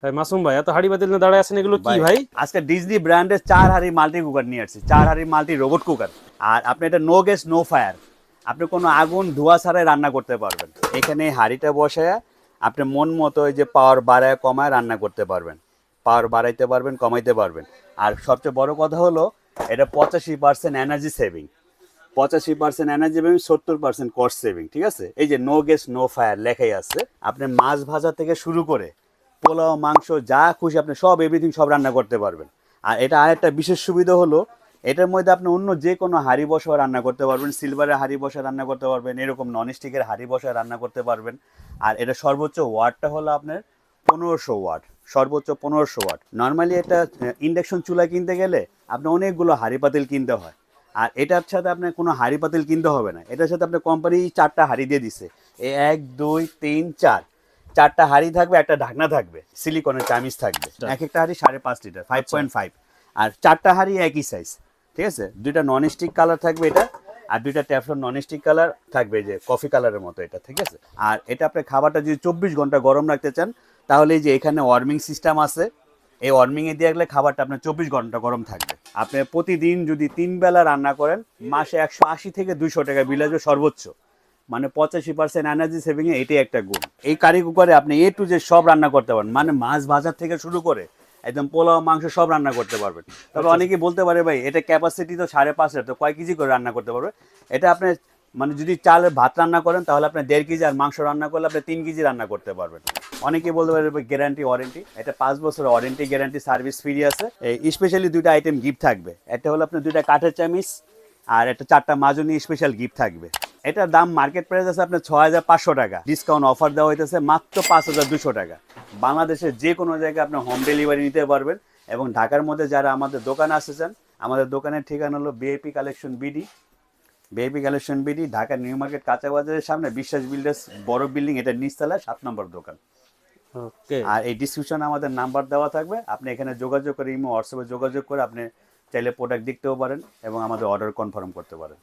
ভাই মাসুম ভাই, এত হাড়ি বাতিল নিয়ে দাঁড়ায় আছেন, এগুলো কি ভাই? আজকে ডিজনি ব্র্যান্ডের 4 হাঁড়ি মাল্টি কুকার নিয়ে আসছি, 4 হাঁড়ি মাল্টি রোবট কুকার। আর আপনি এটা নো গ্যাস নো ফায়ার, আপনি কোনো আগুন ধোঁয়া ছাড়াই রান্না করতে পারবেন। এখানে এই হাঁড়িটা বসায় আপনি মন মতো এই যে পাওয়ার বাড়ায় কমায় রান্না করতে পারবেন, পাওয়ার বাড়াইতে পারবেন কমাইতে পারবেন। আর সবচেয়ে বড় কথা হলো এটা 85% energy saving, 85% energy saving, 70% cost saving. ঠিক আছে, এই যে নো গ্যাস নো ফায়ার লেখাই আছে। আপনি মাছ ভাজা থেকে শুরু করে পোলাও মাংস যা খুশি আপনি সব এভরিথিং সব রান্না করতে পারবেন। আর এটা আরেকটা বিশেষ সুবিধা হলো এটার মধ্যে আপনি অন্য যে কোনো হাঁড়ি বসা রান্না করতে পারবেন, সিলভারের হাঁড়ি বসা রান্না করতে পারবেন, এরকম ননস্টিকের হাঁড়ি বসা রান্না করতে পারবেন। আর এটা সর্বোচ্চ ওয়াটটা হলো আপনার 1500 ওয়াট, সর্বোচ্চ 1500 ওয়াট। নর্মালি এটা ইন্ডাকশন চুলা কিনতে গেলে আপনি অনেকগুলো হাঁড়ি পাতিল কিনতে হয়, আর এটার সাথে আপনার কোনো হাঁড়ি পাতিল কিনতে হবে না। এটার সাথে আপনার কোম্পানি 4টা হাঁড়ি দিয়ে দিছে, 1 2 3 4, 4টা হাঁড়ি থাকবে, একটা ঢাকনা থাকবে, সিলিকনের চামিচ থাকবে। এক একটা হাঁড়ি 5.5 লিটার, 5.5। আর 4টা হাঁড়ি একই সাইজ। ঠিক আছে, দুইটা নন স্টিক কালার থাকবে এটা, আর দুইটা ট্যাফলন নন স্টিক কালার থাকবে, যে কফি কালারের মতো এটা। ঠিক আছে, আর এটা আপনি খাবারটা যদি 24 ঘন্টা গরম রাখতে চান তাহলে এই যে এখানে ওয়ার্মিং সিস্টেম আছে, এই ওয়ার্মিংয়ে দিয়ে গেলে খাবারটা আপনার 24 ঘন্টা গরম থাকবে। আপনি প্রতিদিন যদি 3 বেলা রান্না করেন মাসে 180 থেকে 200 টাকা বিল আসবে সর্বোচ্চ। মানে 85% এনার্জি সেভিং এ এটাই একটা গুণ। এই কারি কুকারে আপনি এ টু জেড সব রান্না করতে পারেন, মানে মাছ ভাজার থেকে শুরু করে একদম পোলাও মাংস সব রান্না করতে পারবেন। তবে অনেকে বলতে পারে ভাই এটা ক্যাপাসিটি তো 5.5 লিটার, তো কয় কেজি করে রান্না করতে পারবে? এটা আপনি মানে যদি চালের ভাত রান্না করেন তাহলে আপনি 1.5 কেজি, আর মাংস রান্না করলে আপনি 3 কেজি রান্না করতে পারবেন। অনেকে বলতে পারে গ্যারান্টি ওয়ারেন্টি, এটা 5 বছরের ওয়ারেন্টি গ্যারান্টি সার্ভিস ফ্রি আছে। এই স্পেশালি দুইটা আইটেম গিফট থাকবে, একটা হলো আপনার দুইটা কাঠের চামিচ, আর একটা 4টা মাজনি স্পেশাল গিফট থাকবে। এটার দাম মার্কেট প্রাইস আছে আপনার 6500 টাকা, ডিসকাউন্ট অফার দেওয়া হইতেছে মাত্র 5200 টাকা। বাংলাদেশের যে কোনো জায়গায় আপনি হোম ডেলিভারি নিতে পারবেন। এবং ঢাকার মধ্যে যারা আমাদের দোকানে আসতেছেন, আমাদের দোকানের ঠিকানা হলো VIP collection BD, VIP collection BD, Dhaka new market কাঁচা বাজারের সামনে বিশ্বাস বিল্ডার্স বড় বিল্ডিং, এটা নিচতলায় 7 নম্বর দোকান। ওকে। আর এই ডিসক্রিপশনে আমাদের নাম্বার দেওয়া থাকবে, আপনি এখানে যোগাযোগ করে ইমো হোয়াটসঅ্যাপে যোগাযোগ করে আপনি চাইলে প্রোডাক্ট দেখতেও পারেন এবং আমাদের অর্ডার কনফার্ম করতে পারেন।